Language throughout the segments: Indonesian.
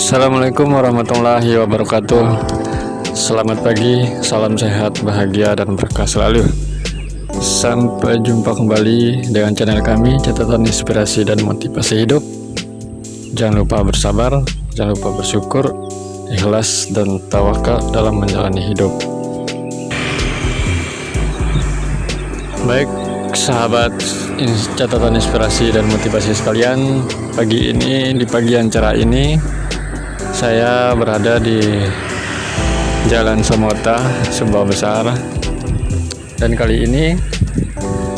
Assalamualaikum warahmatullahi wabarakatuh. Selamat pagi, salam sehat, bahagia, dan berkah selalu. Sampai jumpa kembali dengan channel kami, catatan inspirasi dan motivasi hidup. Jangan lupa bersabar, jangan lupa bersyukur, ikhlas, dan tawakal dalam menjalani hidup. Baik, sahabat catatan inspirasi dan motivasi sekalian, pagi ini, di pagi yang cerah ini, saya berada di Jalan Somota, Sumbawa Besar, dan kali ini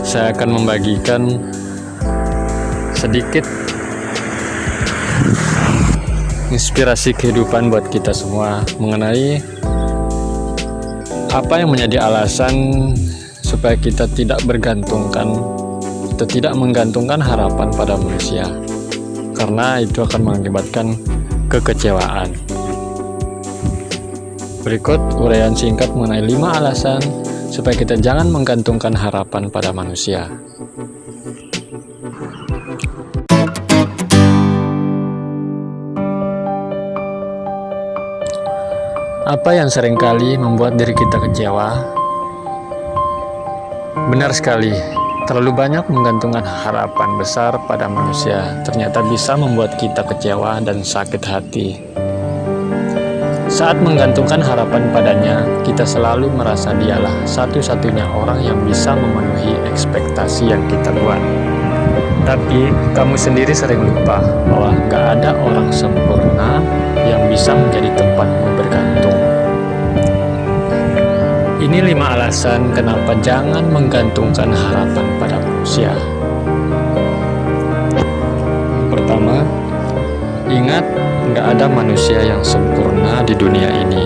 saya akan membagikan sedikit inspirasi kehidupan buat kita semua mengenai apa yang menjadi alasan supaya kita tidak menggantungkan harapan pada manusia, karena itu akan mengakibatkan kekecewaan. Berikut uraian singkat mengenai 5 alasan supaya kita jangan menggantungkan harapan pada manusia. Apa yang seringkali membuat diri kita kecewa? Benar sekali, terlalu banyak menggantungkan harapan besar pada manusia ternyata bisa membuat kita kecewa dan sakit hati. Saat menggantungkan harapan padanya, kita selalu merasa dialah satu-satunya orang yang bisa memenuhi ekspektasi yang kita buat. Tapi kamu sendiri sering lupa bahwa gak ada orang sempurna yang bisa menjadi tempatmu bergantung. Ini 5 alasan kenapa jangan menggantungkan harapan pada manusia. Pertama, ingat nggak ada manusia yang sempurna di dunia ini.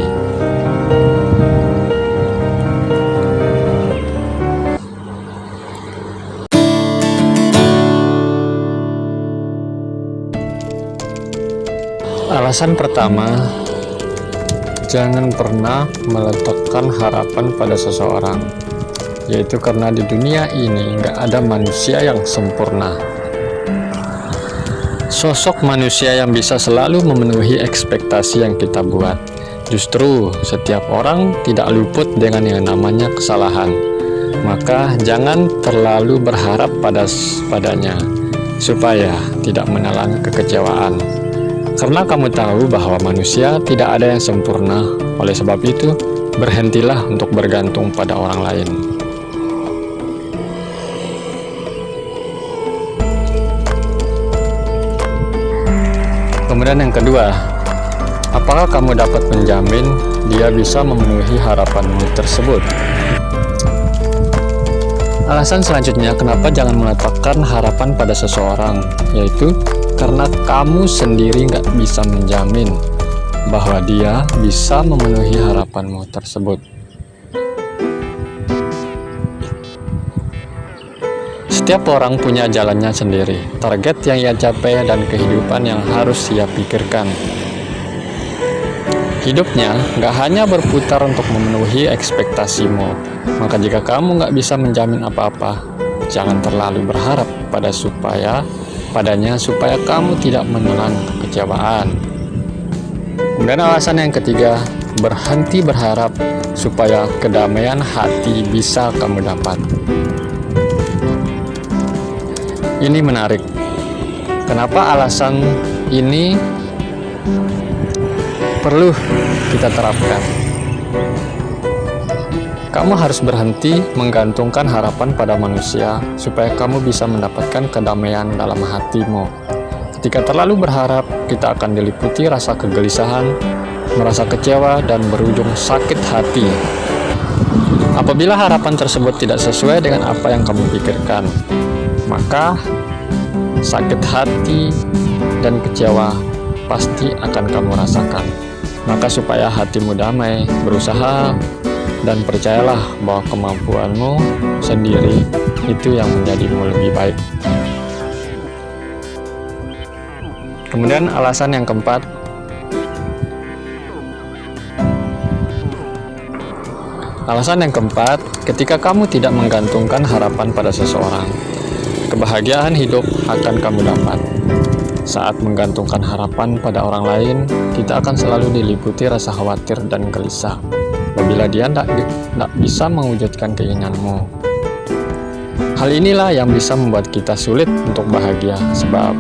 Alasan pertama, jangan pernah meletakkan harapan pada seseorang, yaitu karena di dunia ini nggak ada manusia yang sempurna. Sosok manusia yang bisa selalu memenuhi ekspektasi yang kita buat. Justru setiap orang tidak luput dengan yang namanya kesalahan. Maka jangan terlalu berharap padanya, supaya tidak menelan kekecewaan. Karena kamu tahu bahwa manusia tidak ada yang sempurna, oleh sebab itu, berhentilah untuk bergantung pada orang lain. Kemudian yang kedua, apakah kamu dapat menjamin dia bisa memenuhi harapanmu tersebut? Alasan selanjutnya kenapa jangan meletakkan harapan pada seseorang, yaitu karena kamu sendiri nggak bisa menjamin bahwa dia bisa memenuhi harapanmu tersebut. Setiap orang punya jalannya sendiri, target yang ia capai, dan kehidupan yang harus ia pikirkan. Hidupnya nggak hanya berputar untuk memenuhi ekspektasimu. Maka jika kamu nggak bisa menjamin apa-apa, jangan terlalu berharap padanya supaya kamu tidak menelan kekecewaan. Dan alasan yang ketiga, berhenti berharap supaya kedamaian hati bisa kamu dapat. Ini menarik. Kenapa alasan ini perlu kita terapkan? Kamu harus berhenti menggantungkan harapan pada manusia supaya kamu bisa mendapatkan kedamaian dalam hatimu. Ketika terlalu berharap, kita akan diliputi rasa kegelisahan, merasa kecewa, dan berujung sakit hati. Apabila harapan tersebut tidak sesuai dengan apa yang kamu pikirkan, maka sakit hati dan kecewa pasti akan kamu rasakan. Maka supaya hatimu damai, berusaha dan percayalah bahwa kemampuanmu sendiri itu yang menjadimu lebih baik. Kemudian alasan yang keempat, ketika kamu tidak menggantungkan harapan pada seseorang, kebahagiaan hidup akan kamu dapat. Saat menggantungkan harapan pada orang lain, kita akan selalu diliputi rasa khawatir dan gelisah apabila dia tidak bisa mewujudkan keinginanmu. Hal inilah yang bisa membuat kita sulit untuk bahagia, sebab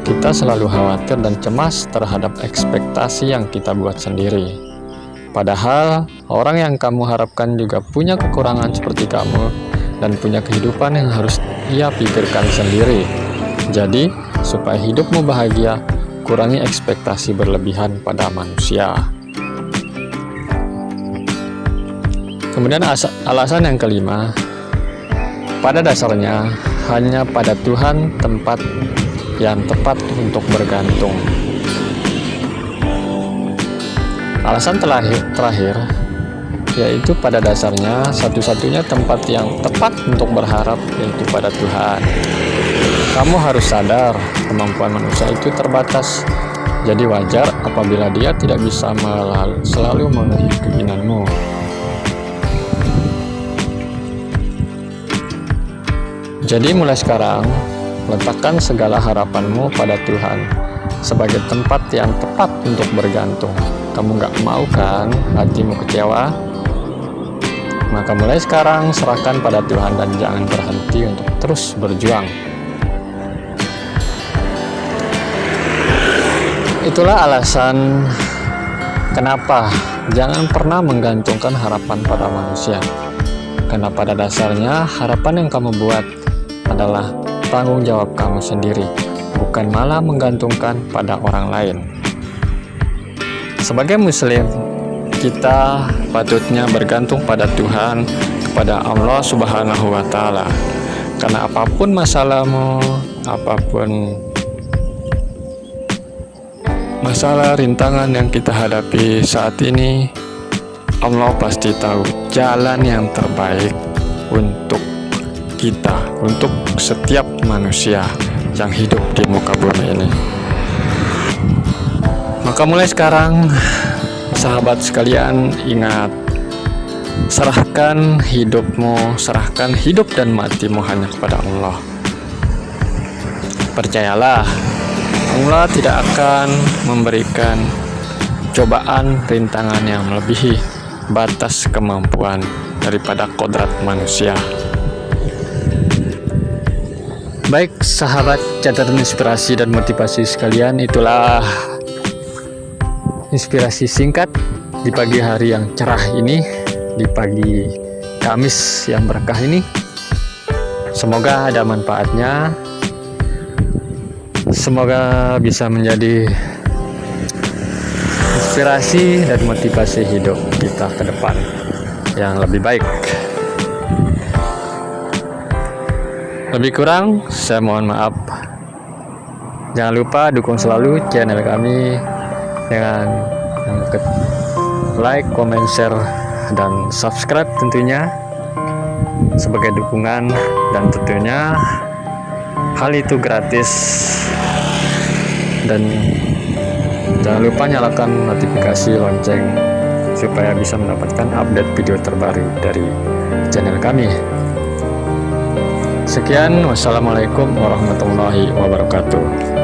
kita selalu khawatir dan cemas terhadap ekspektasi yang kita buat sendiri. Padahal, orang yang kamu harapkan juga punya kekurangan seperti kamu dan punya kehidupan yang harus ia pikirkan sendiri. Jadi, supaya hidupmu bahagia, kurangi ekspektasi berlebihan pada manusia. Kemudian alasan yang kelima, pada dasarnya hanya pada Tuhan tempat yang tepat untuk bergantung. Alasan terakhir yaitu pada dasarnya satu-satunya tempat yang tepat untuk berharap yaitu pada Tuhan. Kamu harus sadar kemampuan manusia itu terbatas, jadi wajar apabila dia tidak bisa selalu memenuhi keinginanmu. Jadi mulai sekarang, letakkan segala harapanmu pada Tuhan sebagai tempat yang tepat untuk bergantung. Kamu gak mau kan hatimu kecewa? Maka mulai sekarang serahkan pada Tuhan dan jangan berhenti untuk terus berjuang. Itulah alasan kenapa jangan pernah menggantungkan harapan pada manusia. Karena pada dasarnya harapan yang kamu buat adalah tanggung jawab kamu sendiri, bukan malah menggantungkan pada orang lain. Sebagai Muslim, kita patutnya bergantung pada Tuhan, kepada Allah Subhanahu wa Ta'ala. Karena apapun masalahmu, apapun masalah rintangan yang kita hadapi saat ini, Allah pasti tahu jalan yang terbaik untuk kita, untuk setiap manusia yang hidup di muka bumi ini. Maka mulai sekarang, sahabat sekalian, ingat, serahkan hidupmu, serahkan hidup dan matimu hanya kepada Allah. Percayalah, Allah tidak akan memberikan cobaan rintangan yang melebihi batas kemampuan daripada kodrat manusia. Baik sahabat catatan inspirasi dan motivasi sekalian, itulah inspirasi singkat di pagi hari yang cerah ini, di pagi Kamis yang berkah ini. Semoga ada manfaatnya. Semoga bisa menjadi inspirasi dan motivasi hidup kita ke depan yang lebih baik. Lebih kurang, saya mohon maaf. Jangan lupa dukung selalu channel kami dengan like, comment, share, dan subscribe tentunya sebagai dukungan, dan tentunya hal itu gratis. Dan jangan lupa nyalakan notifikasi lonceng supaya bisa mendapatkan update video terbaru dari channel kami. Sekian, wassalamualaikum warahmatullahi wabarakatuh.